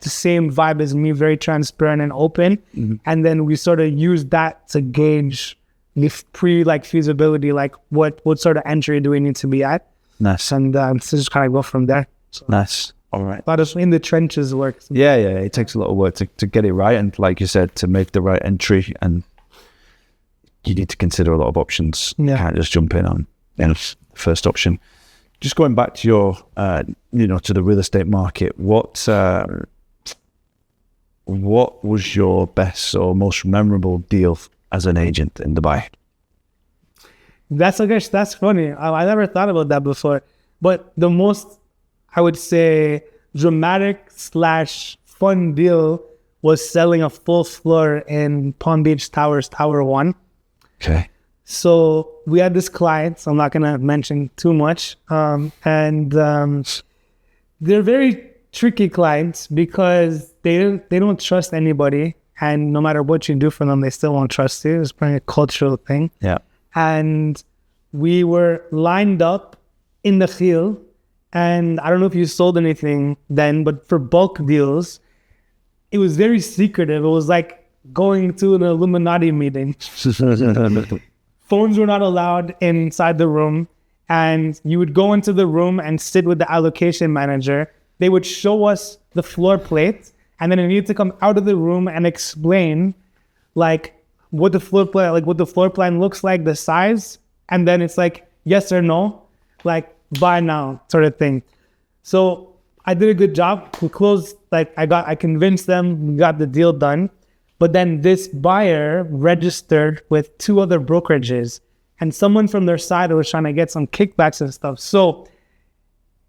the same vibe as me, very transparent and open. And then we sort of use that to gauge the feasibility, like what sort of entry do we need to be at. Nice. And so just kind of go from there. So, nice. All right. A lot of in the trenches work. Yeah. It takes a lot of work to get it right, and like you said, to make the right entry, and you need to consider a lot of options. You can't just jump in on the first option. Just going back to your to the real estate market, what was your best or most memorable deal as an agent in Dubai? That's funny. I never thought about that before. But the most, I would say, dramatic / fun deal was selling a full floor in Palm Beach Towers, Tower 1. Okay. So we had this client, so I'm not going to mention too much. And they're very tricky clients because they don't trust anybody, and no matter what you do for them, they still won't trust you. It's probably a cultural thing. Yeah. And we were lined up in the field, and I don't know if you sold anything then, but for bulk deals, it was very secretive. It was like going to an Illuminati meeting. Phones were not allowed inside the room, and you would go into the room and sit with the allocation manager. They would show us the floor plate, and then you need to come out of the room and explain what the floor plan looks like, the size, and then it's like yes or no, buy now sort of thing. So I did a good job. We closed, I convinced them, we got the deal done. But then this buyer registered with 2 other brokerages, and someone from their side was trying to get some kickbacks and stuff. So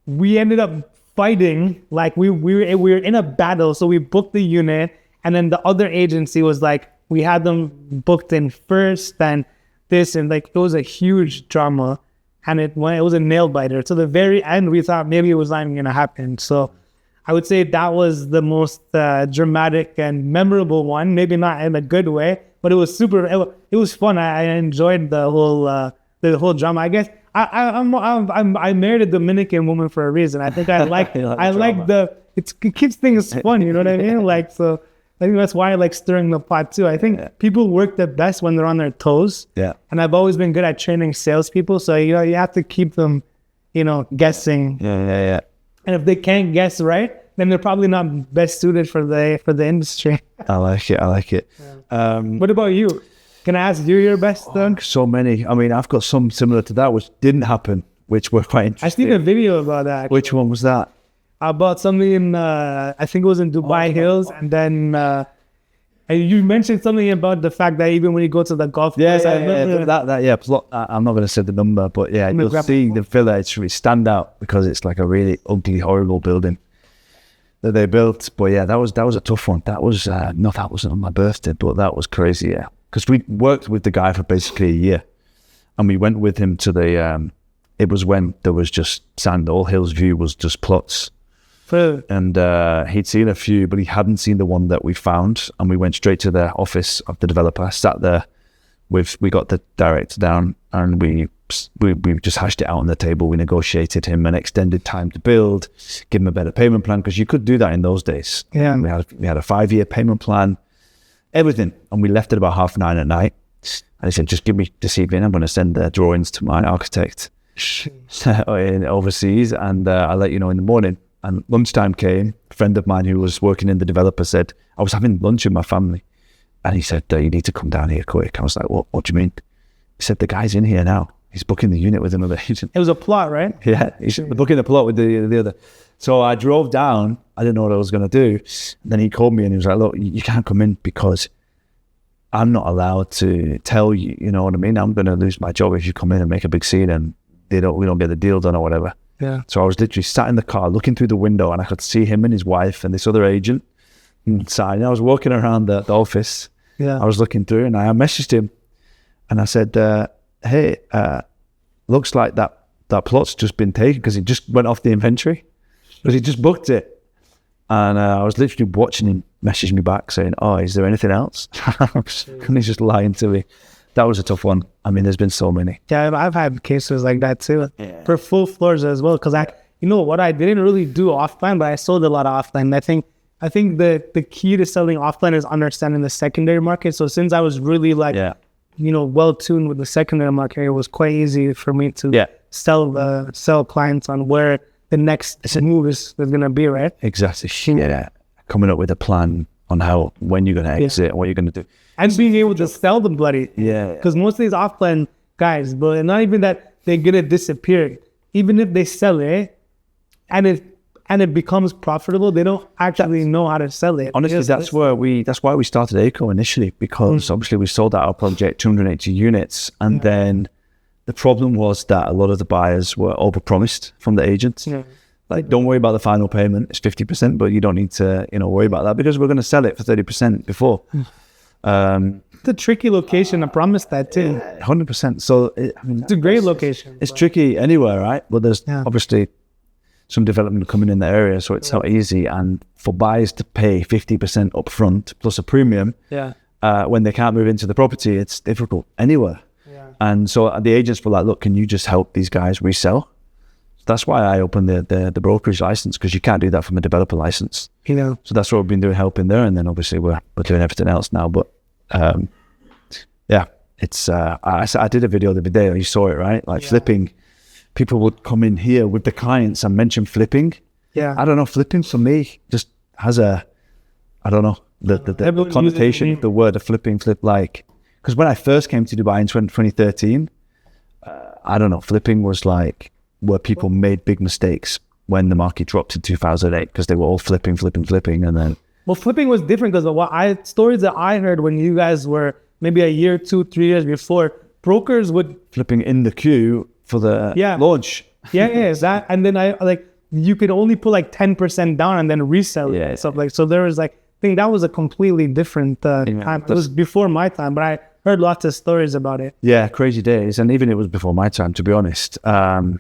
we ended up fighting, we were in a battle. So we booked the unit, and then the other agency was we had them booked in first, and this, and it was a huge drama, and it was a nail biter. To the very end, we thought maybe it was not even going to happen. So I would say that was the most dramatic and memorable one. Maybe not in a good way, but it was super. It was fun. I enjoyed the whole drama. I guess I married a Dominican woman for a reason. I think I like it keeps things fun. You know what I mean? So I think that's why I like stirring the pot too. I think people work the best when they're on their toes. Yeah. And I've always been good at training salespeople. So you have to keep them, guessing. Yeah. And if they can't guess right, then they're probably not best suited for the industry. I like it. Yeah. What about you? Can I ask you your best done? So many. I mean, I've got some similar to that, which didn't happen, which were quite interesting. I seen a video about that. Actually. Which one was that? About something in, I think it was in Dubai Hills. And then you mentioned something about the fact that even when you go to the golf course. I'm not going to say the number, but you'll see the villa. It's really stand out because it's like a really ugly, horrible building. that they built. But yeah, that was a tough one. That was that wasn't on my birthday, but that was crazy. Yeah, because we worked with the guy for basically a year, and we went with him to the. It was when there was just sand. All Hills View was just plots. And he'd seen a few, but he hadn't seen the one that we found. And we went straight to the office of the developer, sat there we got the director down, and we just hashed it out on the table. We negotiated him an extended time to build, give him a better payment plan, because you could do that in those days. Yeah. We had a 5-year payment plan, everything. And we left at about 9:30 at night. And he said, just give me this evening, I'm going to send the drawings to my architect overseas, and I'll let you know in the morning. And lunchtime came. A friend of mine who was working in the developer said, I was having lunch with my family, and he said, you need to come down here quick. I was like, what do you mean? He said, the guy's in here now. He's booking the unit with another agent. It was a plot, right? Yeah, he's booking the plot with the other. So I drove down. I didn't know what I was going to do. And then he called me and he was like, look, you can't come in because I'm not allowed to tell you, you know what I mean? I'm going to lose my job if you come in and make a big scene and we don't get the deal done or whatever. Yeah. So I was literally sat in the car looking through the window, and I could see him and his wife and this other agent inside. I was walking around the office. Yeah. I was looking through, and I messaged him and I said, hey, looks like that plot's just been taken, because it just went off the inventory, because he just booked it. And I was literally watching him message me back saying, oh, is there anything else? And he's just lying to me. That was a tough one. I mean, there's been so many. Yeah, I've had cases like that too, for full floors as well. Because I didn't really do offline, but I sold a lot of offline. I think the key to selling offline is understanding the secondary market. So since I was really well tuned with the secondary market, it was quite easy for me to sell clients on where the next move is going to be, right? Exactly. Yeah. Coming up with a plan on when you're going to exit, what you're going to do. And being able to sell them bloody. Yeah. Because most of these offline guys, but not even that they're going to disappear. Even if they sell it and it becomes profitable, they don't actually know how to sell it. Honestly, that's why we started ACO initially, because obviously we sold out our project, 280 units. And then the problem was that a lot of the buyers were overpromised from the agents. Yeah. Like, don't worry about the final payment. It's 50%, but you don't need to, worry about that, because we're going to sell it for 30% before. It's a tricky location. I promise that too. 100%. So it's a great location. It's tricky anywhere, right? But there's obviously some development coming in the area, so it's not easy. And for buyers to pay 50% upfront plus a premium, when they can't move into the property, it's difficult anywhere. Yeah. And so the agents were like, look, can you just help these guys resell? That's why I opened the brokerage license, because you can't do that from a developer license. So that's what we've been doing, helping there. And then obviously we're doing everything else now. But it's I did a video the other day. You saw it, right? Like flipping. People would come in here with the clients and mention flipping. Yeah. I don't know. Flipping for me just has the connotation, the word of flipping, like, because when I first came to Dubai in 2013, I don't know, flipping was like where people made big mistakes when the market dropped in 2008, because they were all flipping, and then... Well, flipping was different, because stories that I heard when you guys were maybe a year, 2, 3 years before, brokers would... Flipping in the queue for the launch. That, and then you could only put like 10% down and then resell it and stuff like. So there was I think that was a completely different time. It was before my time, but I heard lots of stories about it. Yeah, crazy days. And even it was before my time, to be honest. But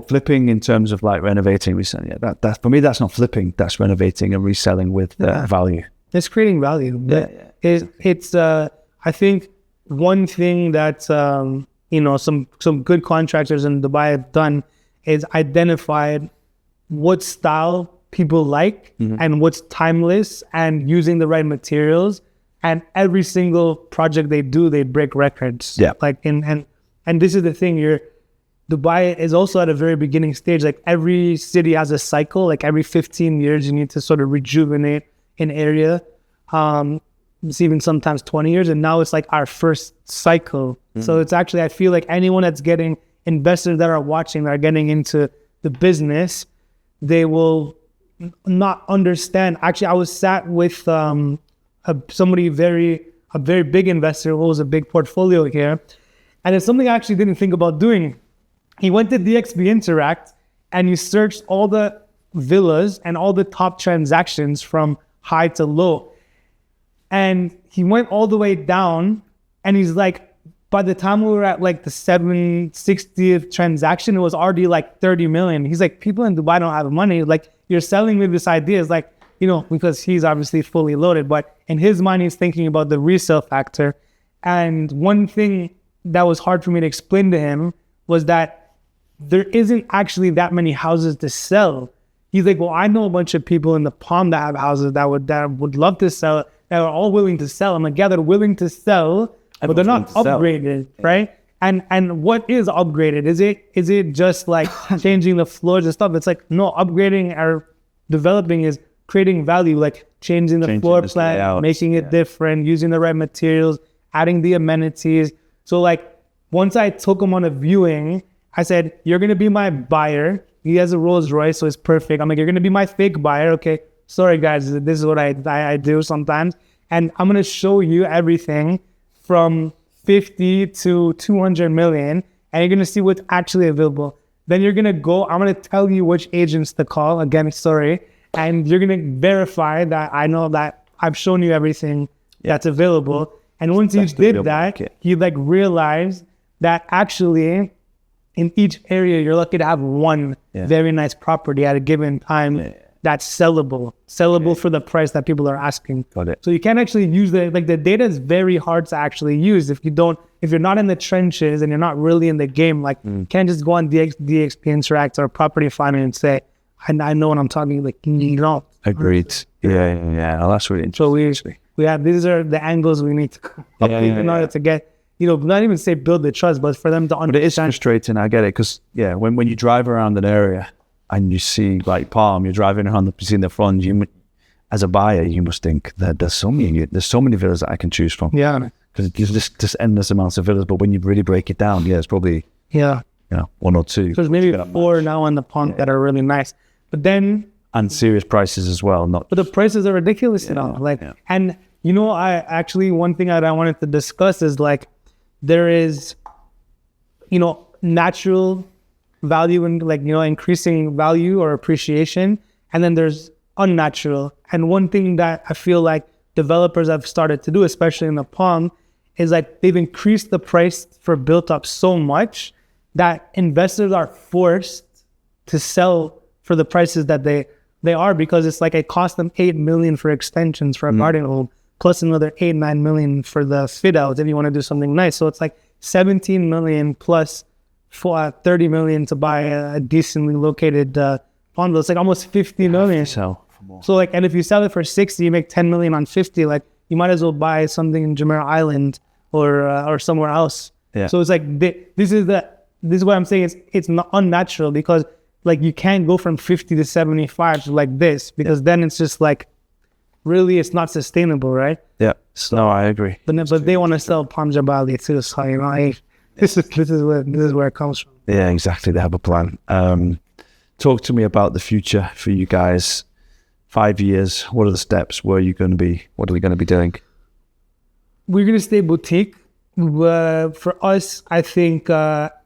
flipping in terms of like renovating, reselling, that for me, that's not flipping. That's renovating and reselling with value. It's creating value. It's I think one thing that some good contractors in Dubai have done is identified what style people like and what's timeless, and using the right materials. And every single project they do, they break records. Yeah. And this is the thing. Dubai is also at a very beginning stage. Like, every city has a cycle. Like, every 15 years, you need to sort of rejuvenate an area. It's even sometimes 20 years. And now it's like our first cycle. So it's actually, I feel like anyone that's getting investors that are watching, that are getting into the business, they will not understand. Actually, I was sat with a very big investor who holds a big portfolio here. And it's something I actually didn't think about doing. He went to DXB Interact and he searched all the villas and all the top transactions from high to low. And he went all the way down, and he's like, by the time we were at like the 760th transaction, it was already like 30 million. He's like, people in Dubai don't have money. Like, you're selling me this idea. It's like, you know, because he's obviously fully loaded, but in his mind, he's thinking about the resale factor. And one thing that was hard for me to explain to him was that there isn't actually that many houses to sell. He's like, well, I know a bunch of people in the Palm that have houses that would love to sell, that are all willing to sell. I'm like, yeah, they're willing to sell, but they're not upgraded, right? And what is upgraded? Is it just like changing the floors and stuff? It's like, no, upgrading or developing is creating value, like changing the floor plan, layouts, making it different, using the right materials, adding the amenities. So like once I took him on a viewing, I said, you're going to be my buyer. He has a Rolls Royce, so it's perfect. I'm like, you're going to be my fake buyer. Okay, sorry guys, this is what I do sometimes. And I'm going to show you everything from 50 to 200 million, and you're going to see what's actually available. Then you're going to go, I'm going to tell you which agents to call. Again, sorry. And you're going to verify that I know that I've shown you everything that's available. And once you did that, you like realize that actually in each area, you're lucky to have one very nice property at a given time that's sellable for the price that people are asking. Got it. So you can't actually use the data is very hard to actually use if you're not in the trenches and you're not really in the game. Like you can't just go on DXP Interact or Property Finder and say, I know what I'm talking, like, you don't. Agreed. Yeah. Oh, that's really interesting. So we have, these are the angles we need to in order to get, not even say build the trust, but for them to understand. But it is frustrating, I get it, because when you drive around an area and you see like Palm, you're driving around, you see in the front, as a buyer, you must think that there's so many villas that I can choose from. Yeah. Because there's just endless amounts of villas, but when you really break it down, it's probably one or two. So there's maybe 4 now on the Palm that are really nice. But then... And serious prices as well. But the prices are ridiculous, And, I actually, one thing that I wanted to discuss is like, there is, natural value and increasing value or appreciation. And then there's unnatural. And one thing that I feel like developers have started to do, especially in the Palm, is like they've increased the price for built up so much that investors are forced to sell for the prices that they are, because it's like it cost them 8 million for extensions for a garden home, plus another 8-9 million for the fit outs if you want to do something nice. So it's like 17 million plus 30 million to buy a decently located condo. It's like almost 50 million. So like, and if you sell it for 60, you make 10 million on 50. Like you might as well buy something in Jumeirah Island or somewhere else. Yeah. So it's like this is what I'm saying. It's not unnatural, because like you can't go from 50 to 75 to like this, because then it's just like, really, it's not sustainable, right? Yeah. So, no, I agree. But they want to sell Palm Jabali too. So this is where it comes from. Yeah, exactly. They have a plan. Talk to me about the future for you guys. 5 years. What are the steps? What are we going to be doing? We're going to stay boutique. For us, I think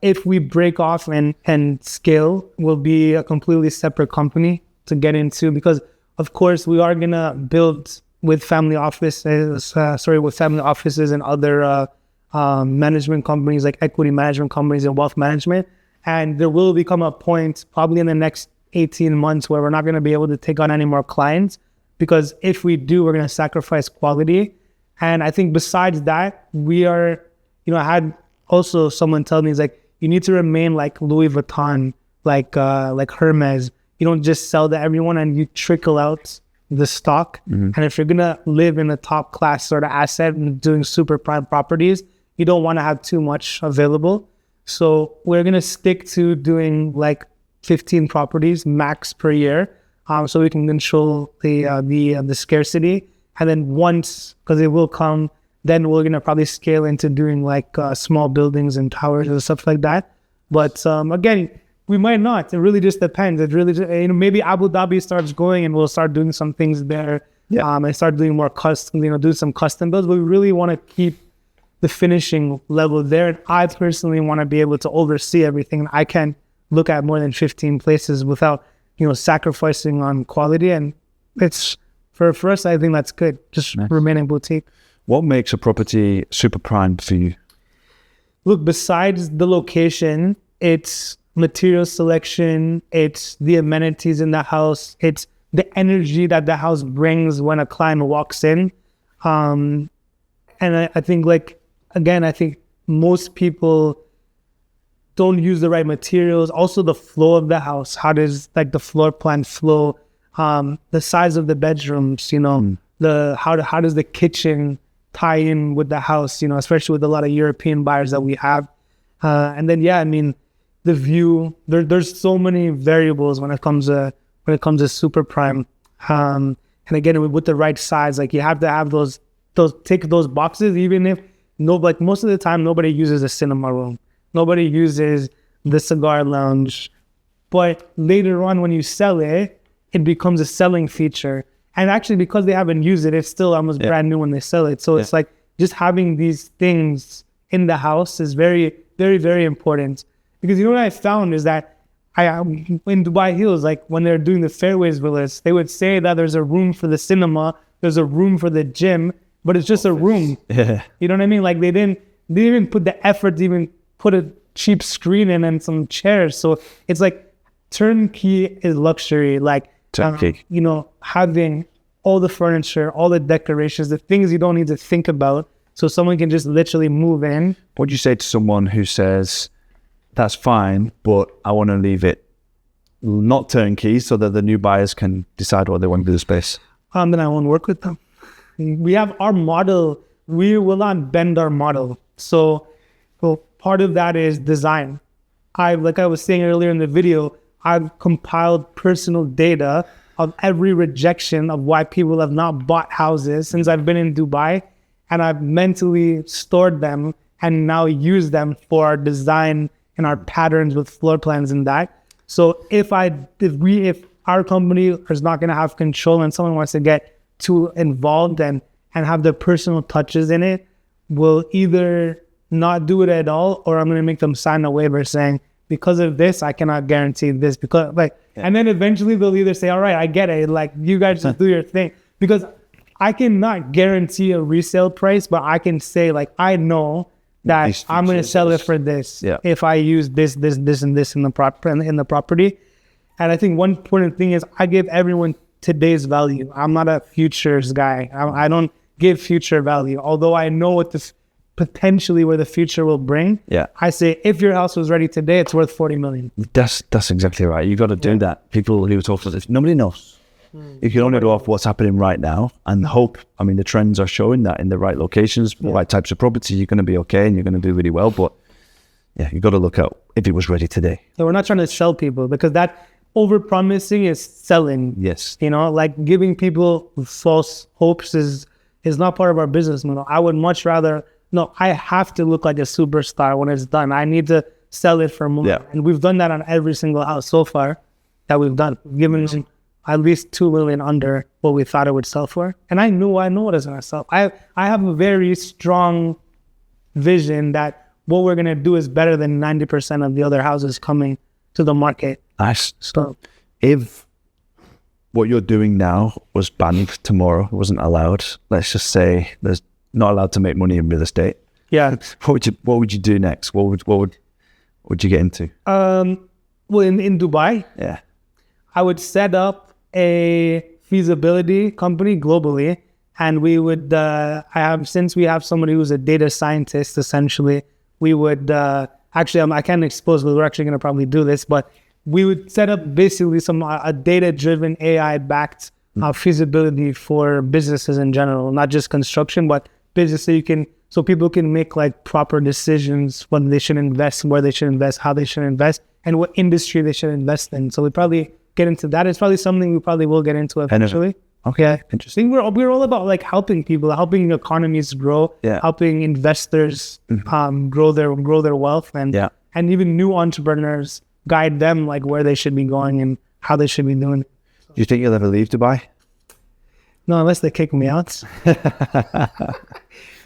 if we break off and scale, we'll be a completely separate company to get into, because of course we are gonna build with family offices and other management companies, like equity management companies and wealth management. And there will become a point probably in the next 18 months where we're not gonna be able to take on any more clients, because if we do, we're gonna sacrifice quality. And I think besides that, we are, I had also someone tell me, it's like, you need to remain like Louis Vuitton, like Hermes. You don't just sell to everyone and you trickle out the stock. And if you're going to live in a top class sort of asset and doing super prime properties, you don't want to have too much available. So we're going to stick to doing like 15 properties max per year, so we can control the scarcity. And then once, because it will come, then we're going to probably scale into doing like small buildings and towers and stuff like that. But again, we might not. It really just depends. It really, maybe Abu Dhabi starts going and we'll start doing some things there. Yeah. And start doing more custom, do some custom builds. But we really want to keep the finishing level there. And I personally want to be able to oversee everything. I can't look at more than 15 places without sacrificing on quality. And it's for us, I think that's good. Just remaining boutique. What makes a property super prime for you? Look, besides the location, it's material selection, it's the amenities in the house, it's the energy that the house brings when a client walks in. And I think, I think most people don't use the right materials. Also, the flow of the house. How does the floor plan flow? The size of the bedrooms. How does the kitchen tie in with the house? Especially with a lot of European buyers that we have. And then the view. There's so many variables when it comes to super prime. And again, with the right size, you have to have those tick those boxes. Even if most of the time nobody uses a cinema room. Nobody uses the cigar lounge, but later on when you sell it, it becomes a selling feature. And actually, because they haven't used it, it's still almost brand new when they sell it. So it's just having these things in the house is very, very, very important. Because what I found is that in Dubai Hills, when they're doing the Fairways villas, they would say that there's a room for the cinema, there's a room for the gym, but it's just a room. Yeah. You know what I mean? They didn't put the effort to even put a cheap screen in and some chairs. So it's turnkey is luxury. Turnkey. Having all the furniture, all the decorations, the things you don't need to think about, so someone can just literally move in. What do you say to someone who says, that's fine, but I want to leave it not turnkey so that the new buyers can decide what they want to do with the space? Then I won't work with them. We have our model. We will not bend our model. So part of that is design. Like I was saying earlier in the video, I've compiled personal data of every rejection of why people have not bought houses since I've been in Dubai, and I've mentally stored them and now use them for our design and our patterns with floor plans and that. So if our company is not going to have control and someone wants to get too involved and have their personal touches in it, we'll either not do it at all, or I'm going to make them sign a waiver saying, because of this, I cannot guarantee this. And then eventually they'll either say, all right, I get it. You guys just do your thing. Because I cannot guarantee a resale price, but I can say, I know that I'm going to sell it for this if I use this, and this in the property. And I think one important thing is I give everyone today's value. I'm not a futures guy. I don't give future value, although I know what potentially where the future will bring. I say, if your house was ready today, it's worth 40 million. That's exactly right. You got to do that. People who talk about this, nobody knows. You can only go off what's happening right now and hope. The trends are showing that in the right locations, the right types of property, you're going to be okay and you're going to do really well. But you got to look at if it was ready today. So we're not trying to sell people, because that over-promising is selling. Yes. Giving people false hopes is not part of our business model. I would much rather, I have to look like a superstar when it's done. I need to sell it for more. And we've done that on every single house so far that we've done. We've given at least 2 million under what we thought it would sell for. And I know what it's going to sell. I have a very strong vision that what we're going to do is better than 90% of the other houses coming to the market. Nice. So if what you're doing now was banned tomorrow, it wasn't allowed, let's just say there's not allowed to make money in real estate. Yeah. What would you do next? What would you get into? Well, in Dubai, I would set up a feasibility company globally, and we would since we have somebody who's a data scientist, essentially, we would actually, I can't expose, but we're actually going to probably do this, but we would set up basically a data-driven AI-backed feasibility for businesses in general, not just construction, but business, so people can make proper decisions when they should invest, where they should invest, how they should invest, and what industry they should invest in. So we probably get into that. It's probably something we probably will get into eventually. Okay, interesting. We're all about helping people, helping economies grow, helping investors grow their wealth, and even new entrepreneurs, guide them where they should be going and how they should be doing it. Do you think you'll ever leave Dubai? No, unless they kick me out.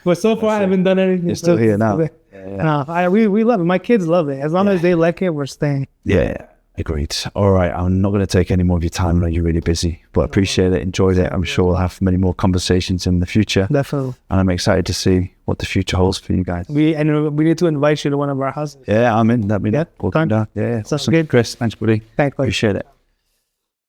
But so far, I haven't done anything. You're still here now. No, we love it. My kids love it. As long as they like it, we're staying. Yeah. Agreed. All right. I'm not going to take any more of your time. I know you're really busy, but appreciate it. Enjoyed it. I'm sure we'll have many more conversations in the future. Definitely. And I'm excited to see what the future holds for you guys. We need to invite you to one of our houses. Yeah, I'm in. Let me know. Yeah, We'll come down. Yeah. Sounds good. Chris, thanks, buddy. Thanks, buddy. Appreciate it.